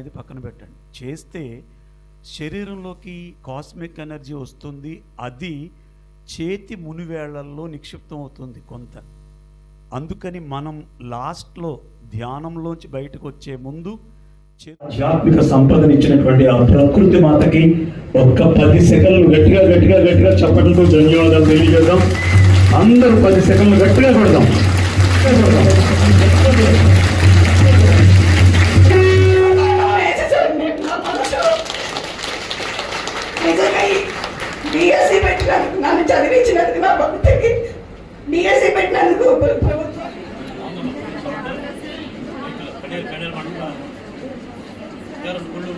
అనేది పక్కన పెట్టండి. చేస్తే శరీరంలోకి కాస్మిక్ ఎనర్జీ వస్తుంది, అది చేతి మునివేళ్లల్లో నిక్షిప్తం అవుతుంది కొంత. అందుకని మనం లాస్ట్లో ధ్యానంలోంచి బయటకు వచ్చే ముందు ఆధ్యాత్మిక సంపదనిచ్చినటువంటి ఆ ప్రకృతి మాతకి ఒక్క 10 సెకండ్లు గట్టిగా గట్టిగా గట్టిగా చప్పట్లతో ధన్యవాదాలు తెలియజేద్దాం. అందరూ 10 సెకండ్లు గట్టిగా కొడదాం. డిఎస్సి పెట్టినందుకు, నన్ను చదివించినందుకు, నా భక్తికి డిఎస్సి పెట్టినందుకు ప్రభుత్వం స్కూళ్ళు